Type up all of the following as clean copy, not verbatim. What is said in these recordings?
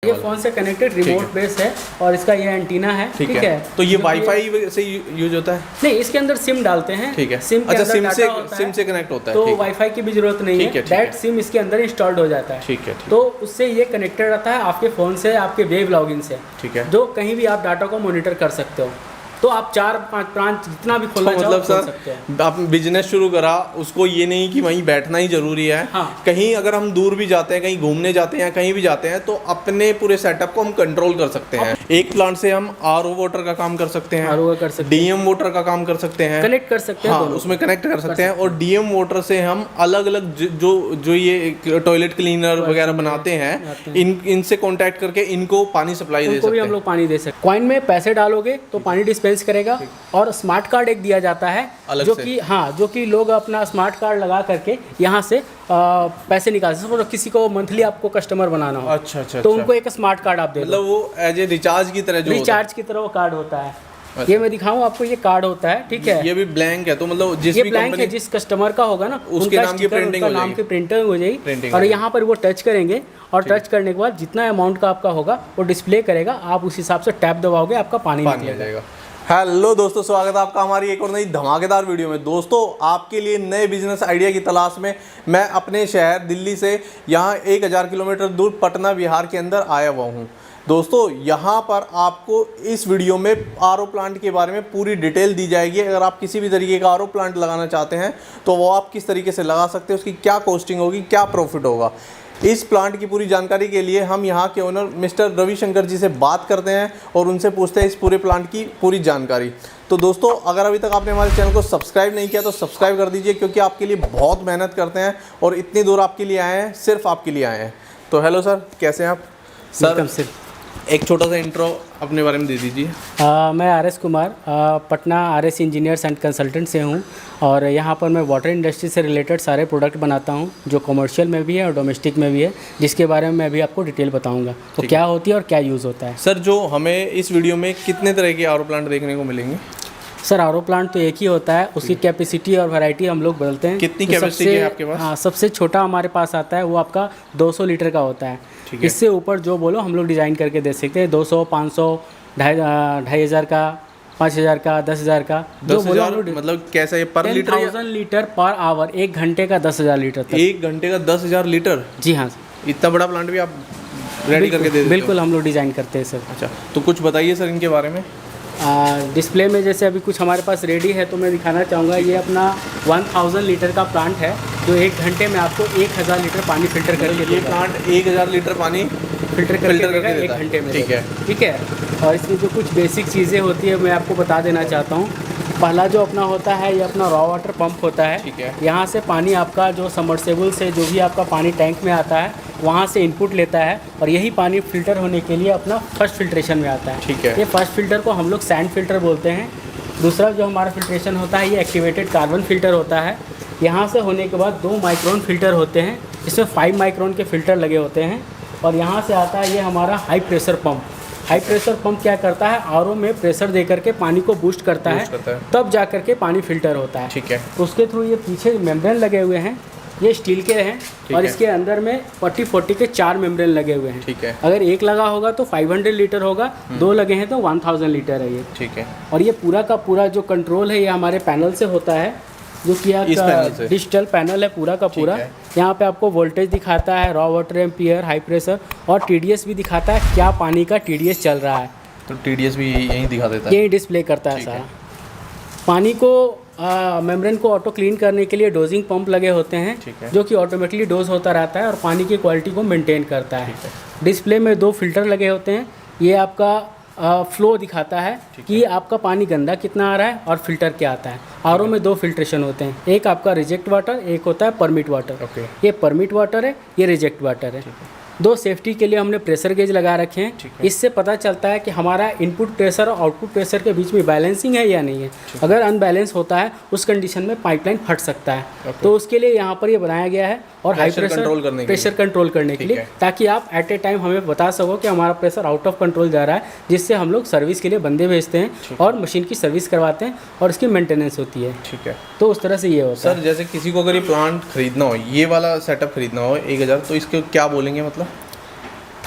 ये फ़ोन से connected remote base है और इसका ये एंटीना है। ठीक है। तो ये वाईफाई से यूज होता है? नहीं, इसके अंदर सिम डालते हैं। ठीक है। सिम अच्छा, सिम से कनेक्ट होता है तो वाईफाई की भी जरूरत नहीं है, डायरेक्ट सिम इसके अंदर इंस्टॉल्ड हो जाता है। ठीक है। तो उससे ये कनेक्टेड रहता है आपके फ़ोन से, आपके वेब लॉगिन से। ठीक है। जो कहीं भी आप डाटा को मॉनिटर कर सकते हो। तो आप 4-5 ब्रांच जितना भी खोलना चाहो खोल सकते हैं। आप बिजनेस शुरू करा, उसको ये नहीं कि वहीं बैठना ही जरूरी है। हाँ। कहीं अगर हम दूर भी जाते हैं, कहीं घूमने जाते हैं, कहीं भी जाते हैं, तो अपने पूरे सेटअप को हम कंट्रोल कर सकते हैं। एक प्लांट से हम आरओ वाटर का काम कर सकते हैं, आरओ कर सकते हैं, डीएम वाटर का काम कर सकते हैं, कनेक्ट कर सकते हैं। हाँ, उसमें कनेक्ट कर सकते हैं। और डीएम वाटर से हम अलग अलग जो ये टॉयलेट क्लीनर वगैरह बनाते हैं, इनसे कॉन्टैक्ट करके इनको पानी सप्लाई दे सकते हैं। भी हम लोग पानी दे सकते हैं। कॉइन में पैसे डालोगे तो पानी डिस्पेंस करेगा। और स्मार्ट कार्ड एक दिया जाता है जो कि लोग अपना स्मार्ट कार्ड लगा करके यहाँ से पैसे निकाल सकते हैं। किसी को मंथली आपको कस्टमर बनाना हो, अच्छा, तो उनको एक स्मार्ट कार्ड आप दे दो। मतलब वो एज ए रिचार्ज की तरह, रिचार्ज की तरह वो कार्ड होता है। अच्छा। ये मैं दिखाऊं आपको, ये कार्ड होता है। ठीक है। ये भी ब्लैंक है, तो मतलब ये ब्लैंक है, जिस कस्टमर का होगा ना उसके नाम की प्रिंटिंग हो जाएगी, नाम की प्रिंटिंग हो जाएगी। और यहाँ पर वो टच करेंगे और टच करने के बाद जितना अमाउंट का आपका होगा वो डिस्प्ले करेगा। आप उस हिसाब से टैप दबाओगे, आपका पानी निकलेगा। हेलो दोस्तों, स्वागत है आपका हमारी एक और नई धमाकेदार वीडियो में। दोस्तों, आपके लिए नए बिजनेस आइडिया की तलाश में मैं अपने शहर दिल्ली से यहाँ 1000 किलोमीटर दूर पटना बिहार के अंदर आया हुआ हूँ। दोस्तों, यहाँ पर आपको इस वीडियो में आरओ प्लांट के बारे में पूरी डिटेल दी जाएगी। अगर आप किसी भी तरीके का आरओ प्लांट लगाना चाहते हैं तो वो आप किस तरीके से लगा सकते हैं, उसकी क्या कॉस्टिंग होगी, क्या प्रॉफिट होगा। इस प्लांट की पूरी जानकारी के लिए हम यहाँ के ओनर मिस्टर रविशंकर जी से बात करते हैं और उनसे पूछते हैं इस पूरे प्लांट की पूरी जानकारी। तो दोस्तों, अगर अभी तक आपने हमारे चैनल को सब्सक्राइब नहीं किया तो सब्सक्राइब कर दीजिए, क्योंकि आपके लिए बहुत मेहनत करते हैं और इतनी दूर आपके लिए आए हैं, सिर्फ आपके लिए आए हैं। तो हेलो सर, कैसे हैं आप? सर, एक छोटा सा इंट्रो अपने बारे में दे दीजिए। मैं RS Kumar, Patna RS engineers and consultant से हूँ और यहाँ पर मैं वाटर इंडस्ट्री से रिलेटेड सारे प्रोडक्ट बनाता हूँ, जो कमर्शियल में भी है और डोमेस्टिक में भी है, जिसके बारे में मैं भी आपको डिटेल बताऊँगा तो क्या होती है और क्या यूज़ होता है। सर, जो हमें इस वीडियो में कितने तरह के आरओ प्लांट देखने को मिलेंगे? सर, आरओ प्लांट तो एक ही होता है, उसकी कैपेसिटी और वैरायटी हम लोग बदलते हैं। कितनी कैपेसिटी है आपके पास? हाँ, सबसे छोटा हमारे पास आता है वो आपका 200 लीटर का होता है। इससे ऊपर जो बोलो हम लोग डिज़ाइन करके दे सकते हैं। 200, 500, 2500 का, 5000 का, 10,000 का, जो बोलो। मतलब कैसा है पर लीटर? 10,000 लीटर पर आवर, 1 घंटे का 10,000 लीटर तक। 1 घंटे का 10,000 लीटर? जी हाँ। इतना बड़ा प्लांट भी आप रेडी करके दे देते हो? बिल्कुल, हम लोग डिज़ाइन करते हैं सर। अच्छा, तो कुछ बताइए सर इनके बारे में। डिस्प्ले में जैसे अभी कुछ हमारे पास रेडी है तो मैं दिखाना चाहूँगा। ये अपना 1000 लीटर का प्लांट है, जो 1 घंटे में आपको 1000 लीटर पानी फिल्टर करके। ये प्लांट 1000 लीटर पानी फिल्टर करके देगा 1 घंटे में। ठीक है। और इसमें जो कुछ बेसिक चीज़ें होती है मैं आपको बता देना चाहता हूँ। पहला जो अपना होता है, ये अपना रॉ वाटर पंप होता है। ठीक है। यहाँ से पानी आपका जो सबमर्सिबल से जो भी आपका पानी टैंक में आता है, वहाँ से इनपुट लेता है और यही पानी फिल्टर होने के लिए अपना फर्स्ट फिल्ट्रेशन में आता है। ठीक है। ये फर्स्ट फिल्टर को हम लोग सैंड फिल्टर बोलते हैं। दूसरा जो हमारा फिल्ट्रेशन होता है, ये एक्टिवेटेड कार्बन फिल्टर होता है। यहाँ से होने के बाद 2 माइक्रोन फिल्टर होते हैं, इसमें 5 माइक्रोन के फिल्टर लगे होते हैं। और यहाँ से आता है ये हमारा high pressure pump. High pressure pump क्या करता है, आरओ में प्रेशर दे करके पानी को बूस्ट करता है, तब जा करके पानी फिल्टर होता है। ठीक है। उसके थ्रू ये पीछे मेम्ब्रेन लगे हुए हैं, ये स्टील के हैं और इसके अंदर में 40 के 4 मेम्ब्रेन लगे हुए हैं। ठीक है। अगर एक लगा होगा तो 500 लीटर होगा, 2 लगे हैं तो 1000 लीटर है ये। ठीक है। और ये पूरा का पूरा जो कंट्रोल है ये हमारे पैनल से होता है, जो कि आपका डिजिटल पैनल है पूरा का पूरा। यहाँ पे आपको वोल्टेज दिखाता है, raw water ampere, high pressure और टीडीएस भी दिखाता है, क्या पानी का टीडीएस चल रहा है। तो टीडीएस भी यही दिखा देता है, यही डिस्प्ले करता है सारा। पानी को मेम्ब्रेन को ऑटो क्लीन करने के लिए डोजिंग पंप लगे होते हैं, जो कि ऑटोमेटिकली डोज होता रहता है और पानी की क्वालिटी को मेंटेन करता है। डिस्प्ले में 2 फिल्टर लगे होते हैं, ये आपका फ्लो दिखाता है कि आपका पानी गंदा कितना आ रहा है और फिल्टर क्या आता है। आरओ में 2 फिल्ट्रेशन होते हैं, एक आपका रिजेक्ट वाटर, एक होता है परमिट वाटर। ये परमिट वाटर है, ये रिजेक्ट वाटर है। 2 सेफ्टी के लिए हमने प्रेशर गेज लगा रखे हैं। इससे पता चलता है कि हमारा इनपुट प्रेशर और आउटपुट प्रेशर के बीच में बैलेंसिंग है या नहीं है। अगर अनबैलेंस होता है उस कंडीशन में पाइपलाइन फट सकता है। तो उसके लिए यहाँ पर ये बनाया गया है और हाई प्रेशर कंट्रोल करने के लिए, ताकि आप एट ए टाइम हमें बता सको कि हमारा प्रेशर आउट ऑफ कंट्रोल जा रहा है, जिससे हम लोग सर्विस के लिए बंदे भेजते हैं और मशीन की सर्विस करवाते हैं और इसकी मेंटेनेंस होती है। ठीक है। तो उस तरह से ये होता है। सर, जैसे किसी को अगर ये प्लांट खरीदना हो, ये वाला सेटअप खरीदना हो 1000, तो इसके क्या बोलेंगे? मतलब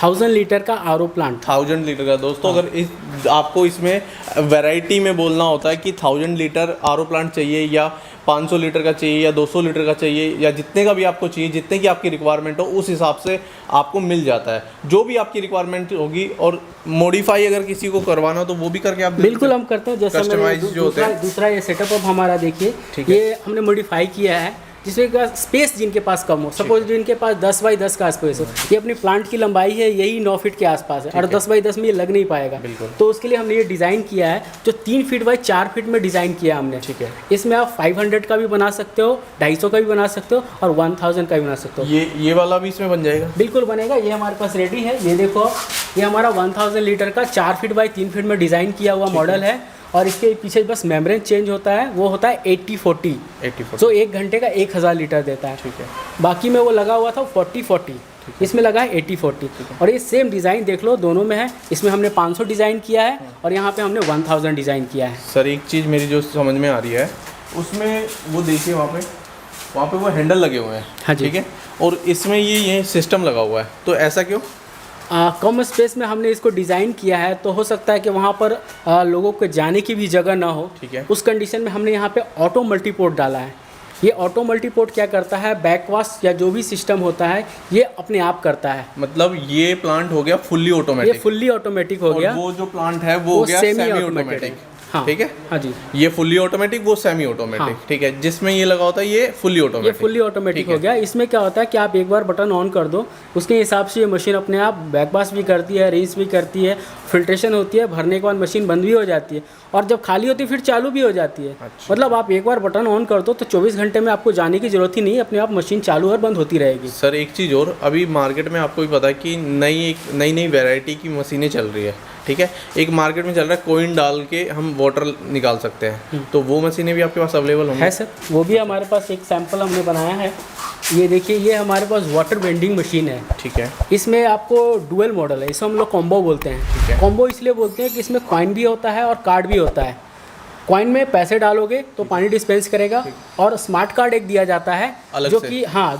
1000 लीटर का आरओ प्लांट। 1000 लीटर का। दोस्तों अगर इस आपको इसमें वैरायटी में बोलना होता है कि 1000 लीटर आरओ प्लांट चाहिए या 500 लीटर का चाहिए या 200 लीटर का चाहिए या जितने का भी आपको चाहिए, जितने की आपकी रिक्वायरमेंट हो उस हिसाब से आपको मिल जाता है, जो भी आपकी रिक्वायरमेंट होगी। और मॉडिफाई अगर किसी को करवाना हो तो वो भी करके आप बिल्कुल हम करते हैं। जैसे दूसरा ये सेटअप अब हमारा देखिए, ये हमने मॉडिफाई किया है जिसमें का स्पेस जिनके पास कम हो, सपोज जिनके पास 10 बाई 10 का स्पेस हो, ये अपनी प्लांट की लंबाई है यही 9 फीट के आसपास है और 10 बाई 10 में ये लग नहीं पाएगा, तो उसके लिए हमने ये डिज़ाइन किया है जो 3 फीट बाई 4 फीट में डिज़ाइन किया हमने। ठीक है, इसमें आप 500 का भी बना सकते हो, 250 का भी बना सकते हो और 1000 का भी बना सकते हो। ये वाला भी इसमें बन जाएगा? बिल्कुल बनेगा। ये हमारे पास रेडी है। ये देखो, ये हमारा 1000 लीटर का 4 फीट बाई 3 फीट में डिज़ाइन किया हुआ मॉडल है और इसके पीछे बस मेम्ब्रेन चेंज होता है, वो होता है 80-40, जो 1 घंटे का 1000 लीटर देता है। ठीक है, बाकी में वो लगा हुआ था 40-40, इसमें लगा है 80-40 और ये सेम डिज़ाइन देख लो दोनों में है। इसमें हमने 500 डिज़ाइन किया है और यहाँ पे हमने 1000 डिज़ाइन किया है। सर एक चीज़ मेरी जो समझ में आ रही है उसमें वो देखिए वहाँ पे वो हैंडल लगे हुए हैं। हाँ जी, ठीक है, और इसमें ये सिस्टम लगा हुआ है, तो ऐसा क्यों? कम स्पेस में हमने इसको डिज़ाइन किया है, तो हो सकता है कि वहाँ पर लोगों को जाने की भी जगह ना हो। ठीक है, उस कंडीशन में हमने यहाँ पे ऑटो मल्टीपोर्ट डाला है। ये ऑटो मल्टीपोर्ट क्या करता है, बैकवाश या जो भी सिस्टम होता है ये अपने आप करता है। मतलब ये प्लांट हो गया फुल्ली ऑटोमेटिक? ये फुल्ली ऑटोमेटिक हो गया। वो जो प्लांट है वो हो गया सेमी ऑटोमेटिक। हाँ, ठीक है, हाँ जी, ये फुल्ली ऑटोमेटिक, वो सेमी ऑटोमेटिक। हाँ, ठीक है, जिसमें ये लगा होता है ये फुल्ली ऑटोमेटिक। ये फुल्ली ऑटोमेटिक हो गया। इसमें क्या होता है कि आप एक बार बटन ऑन कर दो, उसके हिसाब से ये मशीन अपने आप बैकवाश भी करती है, रिंस भी करती है, फिल्ट्रेशन होती है, भरने के बाद मशीन बंद भी हो जाती है और जब खाली होती है फिर चालू भी हो जाती है। अच्छा। मतलब आप एक बार बटन ऑन कर दो तो 24 घंटे में आपको जाने की जरूरत ही नहीं, अपने आप मशीन चालू और बंद होती रहेगी। सर एक चीज़ और, अभी मार्केट में आपको भी पता है कि नई वैरायटी की मशीनें चल रही है। ठीक है, एक मार्केट में चल रहा है कोइन डाल के हम वाटर निकाल सकते हैं, तो वो मशीनें भी आपके पास अवेलेबल होंगी? है सर, वो भी हमारे पास एक सैंपल हमने बनाया है। ये देखिए, ये हमारे पास वाटर बेंडिंग मशीन है। ठीक है, इसमें आपको डुअल मॉडल है, इसमें हम लोग कॉम्बो बोलते हैं। कॉम्बो इसलिए बोलते हैं कि इसमें कॉइन भी होता है और कार्ड भी होता है। कॉइन में पैसे डालोगे तो पानी डिस्पेंस करेगा और स्मार्ट कार्ड एक दिया जाता है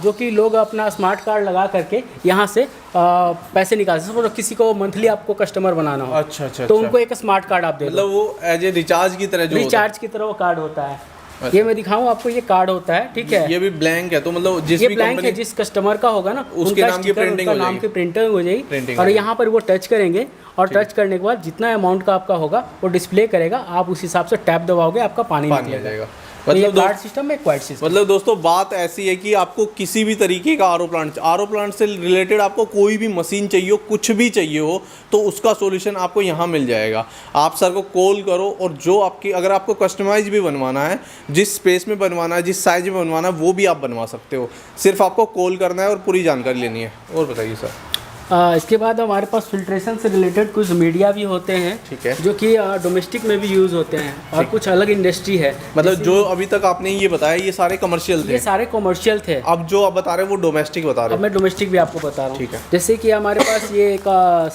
जो कि लोग अपना स्मार्ट कार्ड लगा करके यहाँ से पैसे निकाल सकते हैं। किसी को मंथली आपको कस्टमर बनाना हो, अच्छा, तो उनको एक स्मार्ट कार्ड आप दे दो। मतलब वो एज ए रिचार्ज की तरह वो कार्ड होता है। अच्छा। ये मैं दिखाऊं आपको, ये कार्ड होता है। ठीक है, ये भी ब्लैंक है, तो मतलब ये ब्लैंक है, जिस कस्टमर का होगा ना उसके नाम की प्रिंटिंग हो जाएगी, नाम की प्रिंटिंग हो जाएगी और यहाँ पर वो टच करेंगे और टच करने के बाद जितना अमाउंट का आपका होगा वो डिस्प्ले करेगा, आप उस हिसाब से टैप दबाओगे, आपका पानी निकल जाएगा। मतलब कार्ड सिस्टम में क्वाइट सिस्टम। मतलब दोस्तों बात ऐसी है कि आपको किसी भी तरीके का आरओ प्लांट से रिलेटेड आपको कोई भी मशीन चाहिए हो, कुछ भी चाहिए हो, तो उसका सॉल्यूशन आपको यहाँ मिल जाएगा। आप सर को कॉल करो और जो आपकी, अगर आपको कस्टमाइज भी बनवाना है, जिस स्पेस में बनवाना है, जिस साइज में बनवाना है, वो भी आप बनवा सकते हो। सिर्फ आपको कॉल करना है और पूरी जानकारी लेनी है। और बताइए सर। इसके बाद हमारे पास फिल्ट्रेशन से रिलेटेड कुछ मीडिया भी होते हैं। ठीक है, जो कि डोमेस्टिक में भी यूज़ होते हैं और कुछ अलग इंडस्ट्री है। मतलब जो अभी तक आपने ये बताया ये सारे कमर्शियल थे? ये सारे कमर्शियल थे। अब जो आप बता रहे हैं वो डोमेस्टिक बता रहे हैं? अब मैं डोमेस्टिक भी आपको बता रहा हूँ। ठीक है, जैसे कि हमारे पास ये एक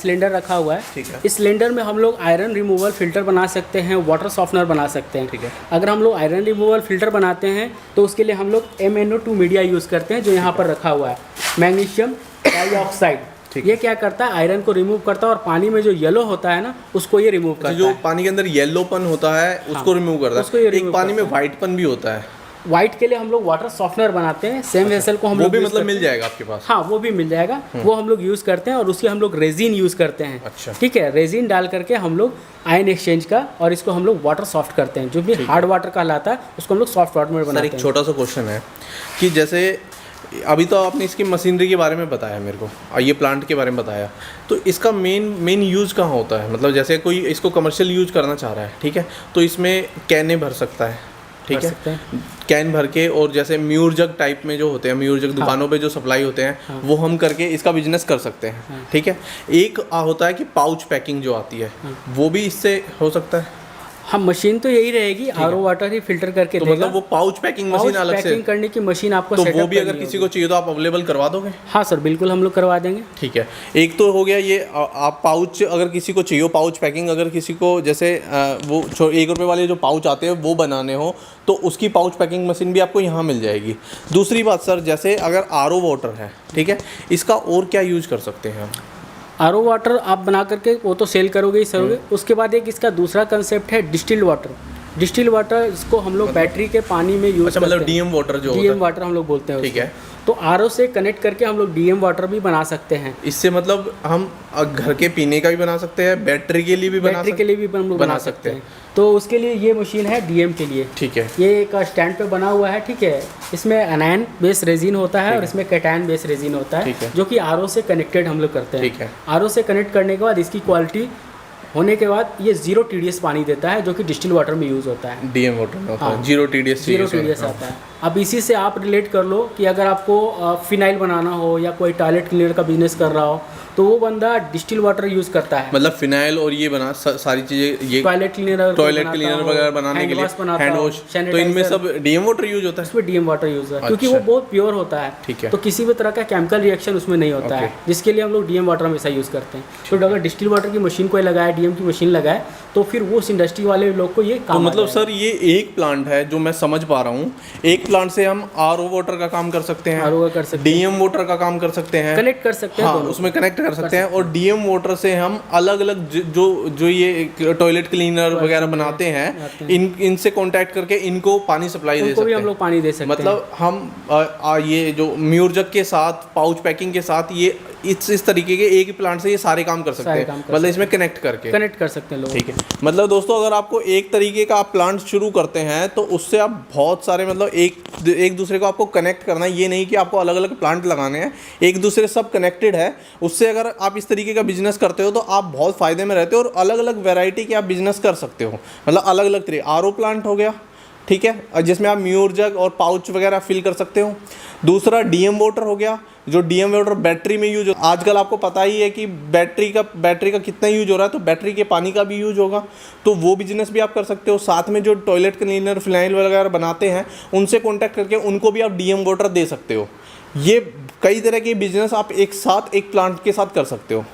सिलेंडर रखा हुआ है। ठीक है, इस सिलेंडर में हम लोग आयरन रिमूवल फिल्टर बना सकते हैं, वाटर सॉफ्टनर बना सकते हैं। ठीक है, अगर हम लोग आयरन रिमूवल फिल्टर बनाते हैं तो उसके लिए हम लोग MnO2 मीडिया यूज़ करते हैं, जो यहाँ पर रखा हुआ है, मैग्नीशियम डाइऑक्साइड। ये क्या करता है, आयरन को रिमूव करता है और पानी में जो येलो होता है ना उसको ये रिमूव करता है। जो पानी के अंदर येलोपन होता है उसको रिमूव करता है। एक पानी में व्हाइटपन भी होता है। व्हाइट के लिए हम लोग वाटर सॉफ्टनर बनाते हैं। सेम वेसल को हम लोग वो भी मतलब मिल जाएगा आपके पास? हाँ, वो भी मिल जाएगा। वो हम लोग यूज़ करते हैं और उसकी हम लोग रेजिन यूज़ करते हैं। अच्छा, ठीक है, रेजिन डाल करके हम लोग आयन एक्सचेंज का और इसको हम लोग वाटर सॉफ्ट करते हैं। जो भी हार्ड वाटर कहलाता है उसको हम लोग सॉफ्ट वाटर में बनाते हैं। एक छोटा सा क्वेश्चन है कि जैसे अभी तो आपने इसकी मशीनरी के बारे में बताया मेरे को और ये प्लांट के बारे में बताया, तो इसका मेन यूज़ कहाँ होता है? मतलब जैसे कोई इसको कमर्शियल यूज़ करना चाह रहा है, ठीक है, तो इसमें कैने भर सकता है, ठीक है, कैन भर के, और जैसे म्यूर जग टाइप में जो होते हैं, म्यूर जग दुकानों पे जो सप्लाई होते हैं, वो हम करके इसका बिजनेस कर सकते हैं। ठीक है, एक होता है कि पाउच पैकिंग जो आती है, वो भी इससे हो सकता है? हम मशीन तो यही रहेगी, आरओ वाटर ही फिल्टर करके तो देगा। मतलब वो पाउच पैकिंग मशीन अलग से पैकिंग करने की मशीन आपको तो वो भी अगर किसी को चाहिए तो आप अवेलेबल करवा दोगे? हाँ सर, बिल्कुल हम लोग करवा देंगे। ठीक है, एक तो हो गया ये, आप पाउच अगर किसी को चाहिए, पाउच पैकिंग अगर किसी को, जैसे वो 1 रुपये वाले जो पाउच आते हैं वो बनाने हो तो उसकी पाउच पैकिंग मशीन भी आपको यहाँ मिल जाएगी। दूसरी बात सर, जैसे अगर आरओ वाटर है, ठीक है, इसका और क्या यूज कर सकते हैं हम? आरओ वाटर आप बना करके वो तो सेल करोगे ही करोगे। उसके बाद एक इसका दूसरा कंसेप्ट है डिस्टिल्ड वाटर। डिस्टिल्ड वाटर इसको हम लोग बैटरी के पानी में यूज करते हैं। मतलब डीएम वाटर जो डीएम वाटर हम लोग बोलते हैं। ठीक है। तो आरओ से कनेक्ट करके हम लोग डीएम वाटर भी बना सकते हैं। इससे मतलब हम घर के पीने का भी बना सकते हैं, बैटरी के लिए भी हम लोग बना सकते हैं। तो उसके लिए ये मशीन है डीएम के लिए। ठीक है। ये एक स्टैंड पे बना हुआ है। ठीक है। इसमें एनायन बेस रेजिन होता है और इसमें कैटायन बेस रेजिन होता है, जो कि आरओ से कनेक्टेड हम लोग करते हैं। ठीक है। आरओ से कनेक्ट करने के बाद इसकी क्वालिटी होने के बाद ये 0 TDS पानी देता है, जो कि डिस्टिल वाटर में यूज़ होता है। डीएम वाटर में होता है 0 TDS आता है। अब इसी से आप रिलेट कर लो कि अगर आपको फिनाइल बनाना हो या कोई टॉयलेट क्लीनर का बिजनेस कर रहा हो तो वो बंदा डिस्टिल वाटर यूज़ करता है। मतलब फिनाइल और ये बना सारी चीज़ें, ये टॉयलेट क्लीनर वगैरह बनाने के लिए, हैंड वॉश, तो इनमें सब डीएम वाटर यूज होता है। इसमें डीएम वाटर यूज है क्योंकि वो बहुत प्योर होता है। ठीक है। तो किसी भी तरह का केमिकल रिएक्शन उसमें नहीं होता है, जिसके लिए हम लोग डीएम वाटर हमेशा यूज़ करते हैं। तो अगर डिस्टिल वाटर की मशीन कोई लगाए, डीएम की मशीन लगाए, तो फिर वो उस इंडस्ट्री वाले लोग को ये काम। तो मतलब सर ये एक प्लांट है जो मैं समझ पा रहा हूँ, एक प्लांट से हम आरओ वाटर का काम कर सकते हैं, आरओ कर सकते हैं, डीएम वाटर का काम कर सकते हैं, कनेक्ट कर सकते हैं। हाँ, उसमें कनेक्ट कर सकते हैं। और डीएम वाटर से हम अलग अलग जो ये टॉयलेट क्लीनर वगैरह बनाते हैं, इनसे कांटेक्ट करके इनको पानी सप्लाई दे सकते हैं। हम लोग पानी दे सकते हैं। मतलब हम ये जो म्यूरजक के साथ, पाउच पैकिंग के साथ, ये इस तरीके के एक ही प्लांट से ये सारे काम कर सकते हैं। मतलब इसमें कनेक्ट कर सकते हैं लोग। ठीक है। मतलब दोस्तों अगर आपको एक तरीके का आप प्लांट शुरू करते हैं तो उससे आप बहुत सारे मतलब एक दूसरे को आपको कनेक्ट करना है। ये नहीं कि आपको अलग अलग प्लांट लगाने हैं, एक दूसरे सब कनेक्टेड है। उससे अगर आप इस तरीके का बिजनेस करते हो तो आप बहुत फ़ायदे में रहते हो और अलग अलग वेराइटी के आप बिजनेस कर सकते हो। मतलब अलग अलग तरीके, आरओ प्लांट हो गया, ठीक है, जिसमें आप म्यूरजग और पाउच वगैरह फिल कर सकते हो। दूसरा डीएम वाटर हो गया, जो डीएम वाटर बैटरी में यूज, आजकल आपको पता ही है कि बैटरी का कितना यूज हो रहा है, तो बैटरी के पानी का भी यूज होगा, तो वो बिजनेस भी आप कर सकते हो। साथ में जो टॉयलेट क्लीनर, फिनाइल वगैरह बनाते हैं, उनसे कॉन्टैक्ट करके उनको भी आप डीएम वाटर दे सकते हो। ये कई तरह के बिजनेस आप एक साथ एक प्लांट के साथ कर सकते हो,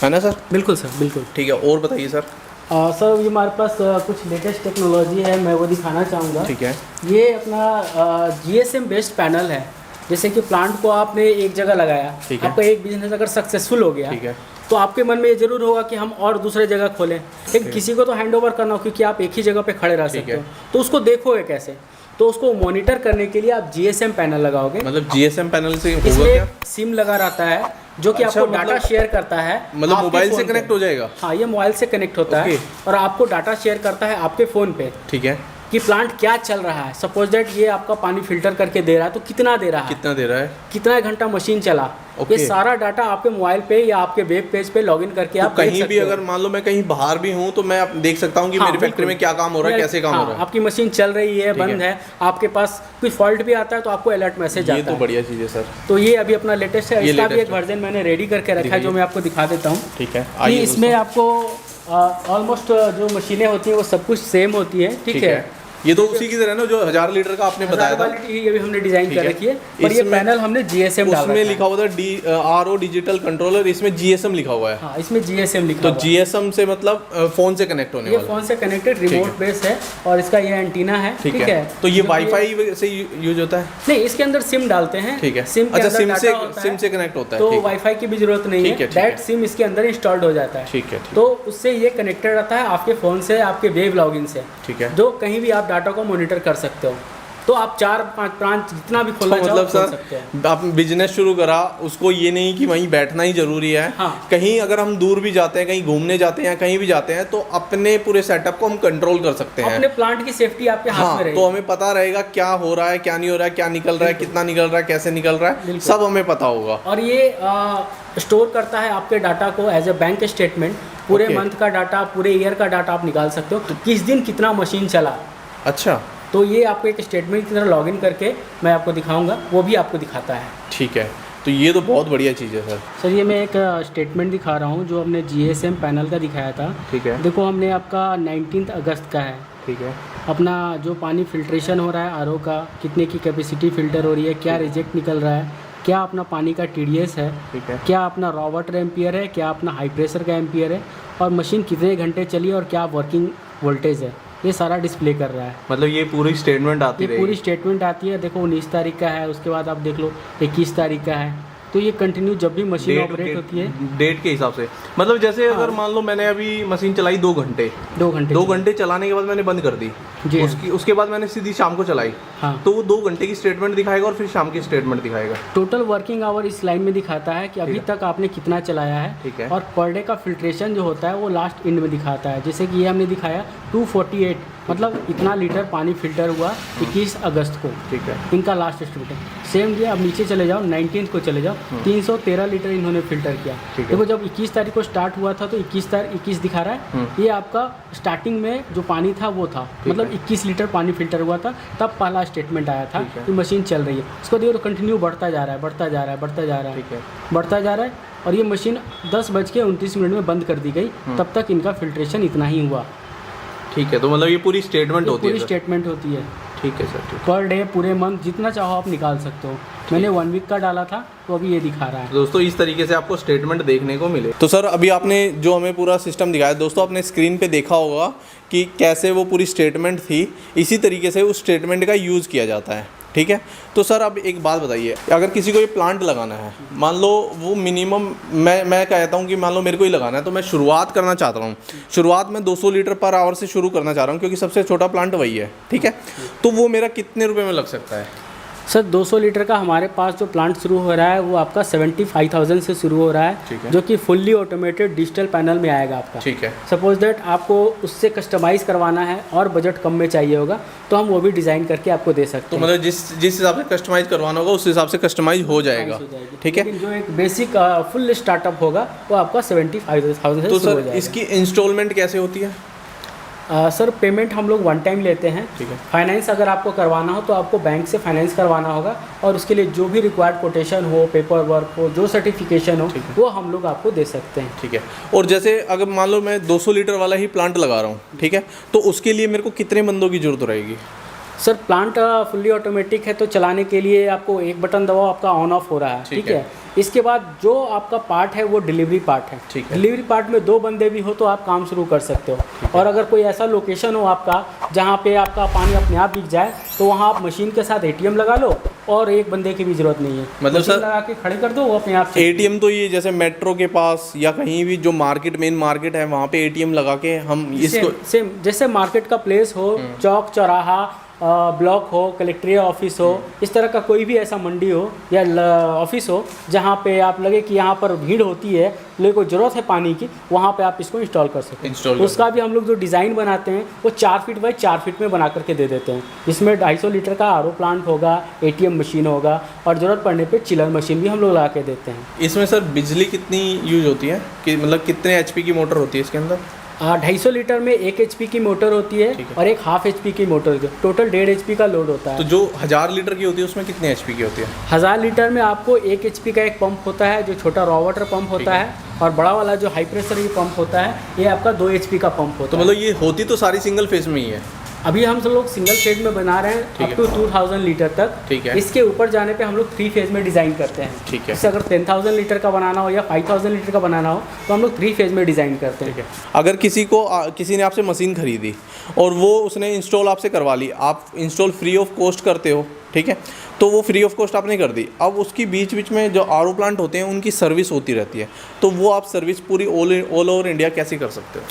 है ना सर? बिल्कुल सर, बिल्कुल। ठीक है, और बताइए सर। सर ये हमारे पास कुछ लेटेस्ट टेक्नोलॉजी है, मैं वो दिखाना चाहूँगा। ठीक है। ये अपना GSM बेस्ड पैनल है। जैसे कि प्लांट को आपने एक जगह लगाया, आपका एक बिजनेस अगर सक्सेसफुल हो गया, ठीक है, तो आपके मन में ये जरूर होगा कि हम और दूसरे जगह खोलें। लेकिन किसी को तो हैंड ओवर करना हो, क्योंकि आप एक ही जगह पे खड़े रह सकते हो, तो उसको देखोगे कैसे? तो उसको मॉनिटर करने के लिए आप GSM पैनल लगाओगे। मतलब GSM पैनल से इसमें सिम लगा रहता है, जो कि आपको डाटा शेयर करता है। मतलब मोबाइल से कनेक्ट हो जाएगा? हाँ, ये मोबाइल से कनेक्ट होता है और आपको डाटा शेयर करता है आपके फ़ोन पे। ठीक है। कि प्लांट क्या चल रहा है। सपोज दैट ये आपका पानी फिल्टर करके दे रहा है, तो कितना दे रहा है, कितना घंटा मशीन चला, ये सारा डाटा आपके मोबाइल पे या आपके वेब पेज पे लॉगिन करके आप कहीं भी, अगर मान लो मैं कहीं बाहर भी हूँ तो मैं देख सकता हूँ कि मेरी फैक्ट्री में क्या काम हो रहा है, कैसे काम हो रहा है। आपकी मशीन चल रही है, बंद है, आपके पास कोई फॉल्ट भी आता है तो आपको अलर्ट मैसेज आता है। ये तो बढ़िया चीज़ है सर। तो ये अभी अपना लेटेस्ट है, इसका भी एक वर्जन मैंने रेडी करके रखा है, जो मैं आपको दिखा देता हूँ। ठीक है। इसमें आपको ऑलमोस्ट जो मशीनें होती हैं वो सब कुछ सेम होती है। ठीक है। ये तो उसी की तरह ना जो 1000 लीटर का आपने बताया था, ये भी हमने डिजाइन कर रखी है। पर ये पैनल हमने GSM डाला है। उसमें लिखा हुआ था आरओ डिजिटल कंट्रोलर, इसमें GSM लिखा हुआ है। हाँ, इसमें GSM लिखा हुआ है। तो GSM से मतलब फोन से कनेक्ट होने वाला, ये फोन से कनेक्टेड रिमोट बेस है और इसका ये एंटीना है। ठीक है। तो ये वाईफाई से यूज होता है? नहीं, इसके अंदर सिम डालते हैं। ठीक है। सिम अच्छा, सिम से कनेक्ट होता है, तो वाईफाई की भी जरूरत नहीं है, डायरेक्ट सिम इसके अंदर इंस्टॉल्ड हो जाता है। ठीक है। तो उससे ये कनेक्टेड रहता है आपके फोन से, आपके वेब लॉगिन से। ठीक है। जो कहीं भी आप डाटा को मॉनिटर कर सकते हो। तो आप 4-5 ब्रांच जितना भी खोलना चाहो मतलब सर, आप बिजनेस शुरू करा, उसको ये नहीं कि वहीं बैठना ही जरूरी है। हाँ। कहीं अगर हम दूर भी जाते हैं, कहीं घूमने जाते हैं, कहीं भी जाते हैं, तो अपने पूरे सेटअप को हम कंट्रोल कर सकते हैं। अपने प्लांट की सेफ्टी आपके हाथ में रहेगी। तो हमें पता रहेगा क्या हो रहा है, क्या नहीं हो रहा है, क्या निकल रहा है, कितना निकल रहा है, कैसे निकल रहा है, सब हमें पता होगा। और ये स्टोर करता है आपके डाटा को एज ए बैंक स्टेटमेंट। पूरे मंथ का डाटा, पूरे ईयर का डाटा आप निकाल सकते हो, किस दिन कितना मशीन चला। अच्छा। तो ये आपको एक स्टेटमेंट की तरह लॉगिन करके मैं आपको दिखाऊंगा, वो भी आपको दिखाता है। ठीक है। तो ये तो बहुत बढ़िया चीज़ है सर। सर ये मैं एक स्टेटमेंट दिखा रहा हूँ जो हमने GSM पैनल का दिखाया था। ठीक है। देखो, हमने आपका 19 अगस्त का है। ठीक है। अपना जो पानी फिल्ट्रेशन हो रहा है आरओ का, कितने की कैपेसिटी फिल्टर हो रही है, क्या रिजेक्ट निकल रहा है, क्या अपना पानी का TDS है, ठीक है, क्या अपना रॉ वाटर एम्पियर है, क्या अपना हाई प्रेशर का एम्पियर है, और मशीन कितने घंटे चली और क्या वर्किंग वोल्टेज है, ये सारा डिस्प्ले कर रहा है। मतलब ये पूरी स्टेटमेंट आती है? पूरी स्टेटमेंट आती है। देखो 19 तारीख का है, उसके बाद आप देख लो 21 तारीख का है, तो ये कंटिन्यू जब भी मशीन ऑपरेट होती है डेट के हिसाब से, मतलब जैसे अगर मान लो मैंने अभी मशीन चलाई 2 घंटे, 2 घंटे चलाने के बाद मैंने बंद कर दी, उसके बाद मैंने सीधी शाम को चलाई, तो वो 2 घंटे की स्टेटमेंट दिखाएगा और फिर शाम की स्टेटमेंट दिखाएगा। टोटल वर्किंग आवर इस लाइन में दिखाता है कि अभी तक आपने कितना चलाया है, ठीक है। और पर डे का फिल्ट्रेशन जो होता है वो लास्ट एंड में दिखाता है। जैसे कि ये हमने दिखाया 248, मतलब इतना लीटर पानी फिल्टर हुआ 21 अगस्त को, ठीक है, इनका लास्ट एस्टिमेट है। सेम ये अब नीचे चले जाओ 19 को चले जाओ, 313 लीटर इन्होंने फिल्टर किया। देखो जब 21 तारीख को स्टार्ट हुआ था तो 21 दिखा रहा है, ये आपका स्टार्टिंग में जो पानी था वो था, मतलब 21 लीटर पानी फिल्टर हुआ था, तब पहला स्टेटमेंट आया था कि मशीन चल रही है। उसको देखो तो कंटिन्यू बढ़ता जा रहा है, बढ़ता जा रहा है, बढ़ता जा रहा है, बढ़ता जा रहा है, और ये मशीन 10:29 में बंद कर दी गई, तब तक इनका फिल्ट्रेशन इतना ही हुआ। ठीक है, तो मतलब ये पूरी स्टेटमेंट होती है, पूरी स्टेटमेंट होती है। ठीक है सर, ठीक। पर डे पूरे मंथ जितना चाहो आप निकाल सकते हो। मैंने 1 वीक का डाला था तो अभी ये दिखा रहा है। दोस्तों इस तरीके से आपको स्टेटमेंट देखने को मिले। तो सर अभी आपने जो हमें पूरा सिस्टम दिखाया दोस्तों, आपने स्क्रीन पे देखा होगा कि कैसे वो पूरी स्टेटमेंट थी, इसी तरीके से उस स्टेटमेंट का यूज़ किया जाता है। ठीक है, तो सर अब एक बात बताइए, अगर किसी को ये प्लांट लगाना है, मान लो वो मिनिमम मैं कहता हूँ कि मान लो मेरे को ही लगाना है, तो मैं शुरुआत करना चाहता हूँ, शुरुआत में 200 लीटर पर आवर से शुरू करना चाह रहा हूँ, क्योंकि सबसे छोटा प्लांट वही है। ठीक है, तो वो मेरा कितने रुपए में लग सकता है? सर 200 लीटर का हमारे पास जो प्लांट शुरू हो रहा है वो आपका 75,000 से शुरू हो रहा है, जो कि फुल्ली ऑटोमेटेड डिजिटल पैनल में आएगा आपका। ठीक है, सपोज दैट आपको उससे कस्टमाइज़ करवाना है और बजट कम में चाहिए होगा तो हम वो भी डिज़ाइन करके आपको दे सकते हैं। तो मतलब जिस हिसाब से कस्टमाइज़ करवाना होगा उस हिसाब से कस्टमाइज़ हो जाएगा। ठीक है, लेकिन जो एक बेसिक फुल स्टार्टअप होगा वो आपका 75,000 से तो शुरू हो सर जाएगा। इसकी इंस्टॉलमेंट कैसे होती है? सर पेमेंट हम लोग 1 टाइम लेते हैं। ठीक है, फाइनेंस अगर आपको करवाना हो तो आपको बैंक से फाइनेंस करवाना होगा, और उसके लिए जो भी रिक्वायर्ड कोटेशन हो, पेपर वर्क हो, जो सर्टिफिकेशन हो, वो हम लोग आपको दे सकते हैं। ठीक है, और जैसे अगर मान लो मैं 200 लीटर वाला ही प्लांट लगा रहा हूँ, ठीक है, तो उसके लिए मेरे को कितने बंदों की जरूरत रहेगी? सर प्लांट फुल्ली ऑटोमेटिक है तो चलाने के लिए आपको एक बटन दबाओ, आपका ऑन ऑफ हो रहा है। ठीक है, इसके बाद जो आपका पार्ट है वो डिलीवरी पार्ट है। ठीक है, डिलीवरी पार्ट में 2 बंदे भी हो तो आप काम शुरू कर सकते हो। और अगर कोई ऐसा लोकेशन हो आपका जहाँ पे आपका पानी अपने आप बिक जाए तो वहाँ आप मशीन के साथ ATM लगा लो और एक बंदे की भी जरूरत नहीं है, मतलब सर लगा के खड़े कर दो, वो अपने आप। ATM तो ये जैसे मेट्रो के पास या कहीं भी जो मेन मार्केट है वहाँ पे ATM लगा के हम इसको सेम जैसे मार्केट का प्लेस हो, चौक चौराहा, ब्लॉक हो, कलेक्ट्रेट ऑफिस हो, इस तरह का कोई भी ऐसा मंडी हो या ऑफिस हो जहाँ पे आप लगे कि यहाँ पर भीड़ होती है, लोगों को ज़रूरत है पानी की, वहाँ पे आप इसको इंस्टॉल कर सकते हैं। उसका भी हम लोग जो डिज़ाइन बनाते हैं वो 4 फीट बाई 4 फीट में बना करके दे देते हैं। इसमें 250 लीटर का RO प्लांट होगा, ATM मशीन होगा, और ज़रूरत पड़ने पे चिलर मशीन भी हम लोग लगा के देते हैं। इसमें सर बिजली कितनी यूज होती है, कि मतलब कितने HP की मोटर होती है इसके अंदर? 250 लीटर में 1 HP की मोटर होती है और एक ½ HP की मोटर होती है, टोटल 1.5 HP का लोड होता है। तो जो 1000 लीटर की होती है उसमें कितने HP की होती है? 1000 लीटर में आपको 1 HP का एक पंप होता है जो छोटा रॉ वाटर पंप होता है, और बड़ा वाला जो हाई प्रेशर की पंप होता है ये आपका 2 HP का पंप होता है। तो मतलब ये होती तो सारी सिंगल फेज में ही है? अभी हम सब लोग सिंगल फेज में बना रहे हैं अप टू 2000 लीटर तक। ठीक है, इसके ऊपर जाने पे हम लोग 3 फेज में डिज़ाइन करते हैं। ठीक है, इससे अगर 10,000 लीटर का बनाना हो या 5,000 लीटर का बनाना हो तो हम लोग 3 फेज में डिज़ाइन करते हैं। ठीक है, अगर किसी ने आपसे मशीन खरीदी और वो उसने इंस्टॉल आपसे करवा ली, आप इंस्टॉल फ्री ऑफ कॉस्ट करते हो, ठीक है, तो वो फ्री ऑफ कॉस्ट आपने कर दी। अब उसकी बीच में जो RO प्लांट होते हैं उनकी सर्विस होती रहती है, तो वो आप सर्विस पूरी ऑल ओवर इंडिया कैसे कर सकते हो?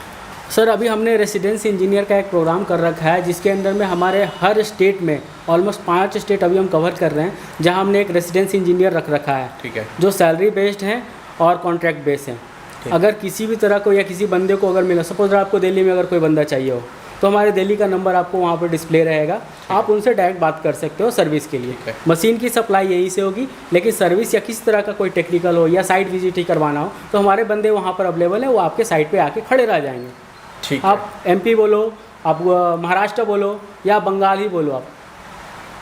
सर अभी हमने रेसिडेंस इंजीनियर का एक प्रोग्राम कर रखा है जिसके अंदर में हमारे हर स्टेट में ऑलमोस्ट 5 स्टेट अभी हम कवर कर रहे हैं, जहां हमने एक रेसिडेंस इंजीनियर रख रखा है। ठीक है, जो सैलरी बेस्ड हैं और कॉन्ट्रैक्ट बेस्ड हैं। अगर किसी भी तरह को या किसी बंदे को अगर मिला, सपोज आपको दिल्ली में अगर कोई बंदा चाहिए हो तो हमारे दिल्ली का नंबर आपको वहाँ पर डिस्प्ले रहेगा, आप उनसे डायरेक्ट बात कर सकते हो सर्विस के लिए। मशीन की सप्लाई यहीं से होगी, लेकिन सर्विस या किसी तरह का कोई टेक्निकल हो या साइट विजिट ही करवाना हो तो हमारे बंदे वहाँ पर अवेलेबल है, वो आपके साइट पे आके खड़े रह जाएंगे। ठीक, आप MP बोलो, आप महाराष्ट्र बोलो या बंगाल ही बोलो, आप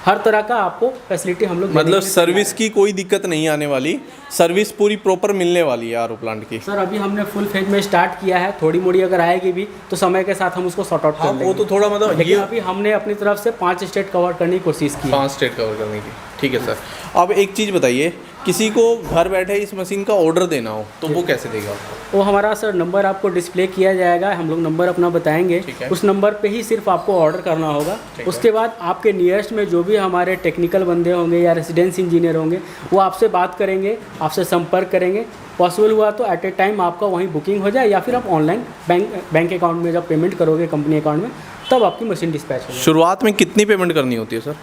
हर तरह का आपको फैसिलिटी हम लोग मतलब सर्विस की कोई दिक्कत नहीं आने वाली, सर्विस पूरी प्रॉपर मिलने वाली है RO प्लांट की। सर अभी हमने फुल फेज में स्टार्ट किया है, थोड़ी मोड़ी अगर आएगी भी तो समय के साथ हम उसको सॉर्ट आउट कर लेंगे। वो तो थोड़ा मतलब लेकिन अभी हमने अपनी तरफ से 5 स्टेट कवर करने की कोशिश की। 5 स्टेट कवर करने की। ठीक है सर। अब एक चीज़ बताइए, किसी को घर बैठे इस मशीन का ऑर्डर देना हो तो वो कैसे देगा? वो हमारा सर नंबर आपको डिस्प्ले किया जाएगा, हम लोग नंबर अपना बताएंगे, उस नंबर पे ही सिर्फ आपको ऑर्डर करना होगा। उसके बाद आपके नियरेस्ट में जो भी हमारे टेक्निकल बंदे होंगे या रेजिडेंस इंजीनियर होंगे वो आपसे बात करेंगे, आपसे संपर्क करेंगे। पॉसिबल हुआ तो एट ए टाइम आपका वहीं बुकिंग हो जाए, या फिर आप ऑनलाइन बैंक अकाउंट में जब पेमेंट करोगे कंपनी अकाउंट में तब आपकी मशीन डिस्पैच होगी। शुरुआत में कितनी पेमेंट करनी होती है सर?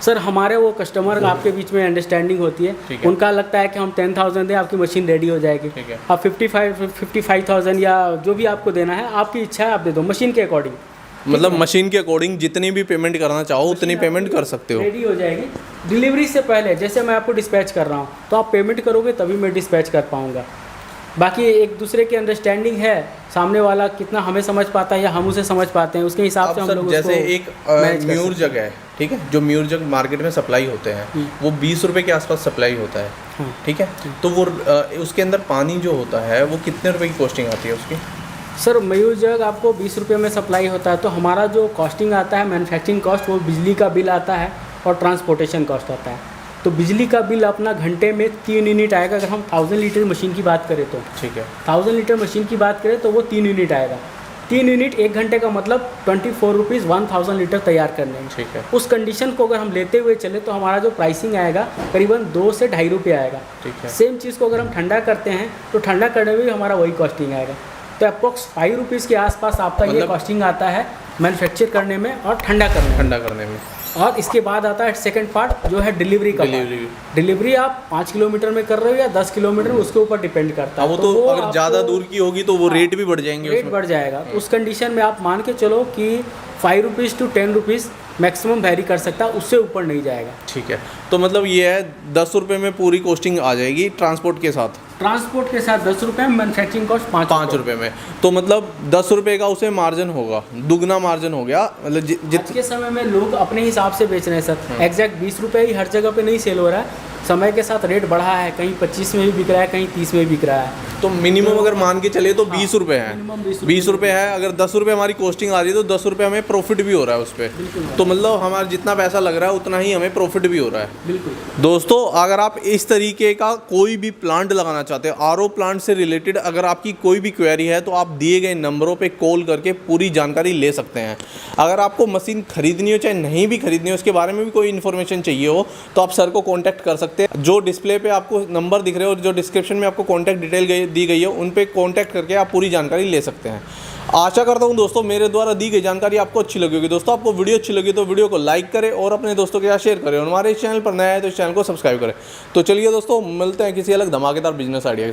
सर हमारे वो कस्टमर आपके बीच में अंडरस्टैंडिंग होती है, उनका लगता है कि हम 10,000 दें आपकी मशीन रेडी हो जाएगी। आप 55,000 या जो भी आपको देना है आपकी इच्छा है आप दे दो, मशीन के अकॉर्डिंग। मतलब मशीन के अकॉर्डिंग जितनी भी पेमेंट करना चाहो उतनी पेमेंट कर सकते हो। रेडी हो जाएगी डिलीवरी से पहले। जैसे मैं आपको डिस्पैच कर रहा हूँ तो आप पेमेंट करोगे तभी मैं डिस्पैच कर पाऊँगा। बाकी एक दूसरे की अंडरस्टैंडिंग है, सामने वाला कितना हमें समझ पाता है या हम उसे समझ पाते हैं, उसके हिसाब से हम लोग जैसे एक म्यूर जग है, ठीक है, जो म्यूर जग मार्केट में सप्लाई होते हैं वो 20 रुपए के आसपास सप्लाई होता है, ठीक है। तो वो उसके अंदर पानी जो होता है वो कितने रुपए की कॉस्टिंग आती है उसकी? सर मयूर जग आपको 20 रुपये में सप्लाई होता है, तो हमारा जो कॉस्टिंग आता है मैन्युफैक्चरिंग कॉस्ट, वो बिजली का बिल आता है और ट्रांसपोर्टेशन कॉस्ट आता है। तो बिजली का बिल अपना घंटे में 3 यूनिट आएगा। अगर हम 1000 लीटर मशीन की बात करें तो, ठीक है, 1000 लीटर मशीन की बात करें तो वो 3 यूनिट आएगा। 3 यूनिट 1 घंटे का मतलब 24 रुपीज़ 1000 लीटर तैयार करने में। ठीक है। उस कंडीशन को अगर हम लेते हुए चले तो हमारा जो प्राइसिंग आएगा करीबन 2 से 2.5 रुपये आएगा। ठीक है। सेम चीज़ को अगर हम ठंडा करते हैं तो ठंडा करने में भी हमारा वही कॉस्टिंग आएगा। तो अप्रॉक्स 5 रुपीज़ के आसपास आपका ये कॉस्टिंग आता है मैन्युफैक्चर करने में और ठंडा करने में। और इसके बाद आता है सेकंड पार्ट जो है डिलीवरी का। डिलीवरी आप 5 किलोमीटर में कर रहे हो या 10 किलोमीटर, उसके ऊपर डिपेंड करता है। वो तो अगर ज़्यादा दूर की होगी तो वो रेट भी बढ़ जाएंगे, रेट बढ़ जाएगा। उस कंडीशन में आप मान के चलो कि 5 rupees to 10 rupees maximum very कर सकता है, उससे ऊपर नहीं जाएगा। ठीक है। तो मतलब ये है 10 रुपये में पूरी कॉस्टिंग आ जाएगी ट्रांसपोर्ट के साथ। ट्रांसपोर्ट के साथ 10 रुपये में, मैन्युफैक्चरिंग कॉस्ट 5 रुपये में। तो मतलब 10 रुपये का उसे मार्जिन होगा, दुगना मार्जिन हो गया। मतलब आज के समय में लोग अपने हिसाब से बेच रहे हैं सर। एग्जैक्ट 20 रुपये ही हर जगह पे नहीं सेल हो रहा है, समय के साथ रेट बढ़ा है, कहीं 25 में भी बिक रहा है, कहीं 30 में भी बिक रहा है। तो मिनिमम अगर मान के चले तो 20 रुपये है, 20 रुपये है। अगर 10 रुपये हमारी कॉस्टिंग आ रही है तो 10 रुपये हमें प्रॉफिट भी हो रहा है उस पर। तो मतलब हमारा जितना पैसा लग रहा है उतना ही हमें प्रॉफिट भी हो रहा है। बिल्कुल। दोस्तों अगर आप इस तरीके का कोई भी प्लांट लगाना चाहते हो, आरओ प्लांट से रिलेटेड अगर आपकी कोई भी क्वेरी है तो आप दिए गए नंबरों पे कॉल करके पूरी जानकारी ले सकते हैं। अगर आपको मशीन खरीदनी हो चाहे नहीं भी खरीदनी हो, उसके बारे में भी कोई इन्फॉर्मेशन चाहिए हो तो आप सर को कॉन्टैक्ट कर सकते हैं। जो डिस्प्ले पे आपको नंबर दिख रहे हो और जो डिस्क्रिप्शन में आपको कॉन्टैक्ट डिटेल दी गई है उन पे कॉन्टैक्ट करके आप पूरी जानकारी ले सकते हैं। आशा करता हूं दोस्तों मेरे द्वारा दी गई जानकारी आपको अच्छी लगी होगी। दोस्तों आपको वीडियो अच्छी लगी तो वीडियो को लाइक करें और अपने दोस्तों के साथ शेयर करें, और हमारे इस चैनल पर नया है तो इस चैनल को सब्सक्राइब करें। तो चलिए दोस्तों मिलते हैं किसी अलग धमाकेदार बिजनेस आइडिया के साथ।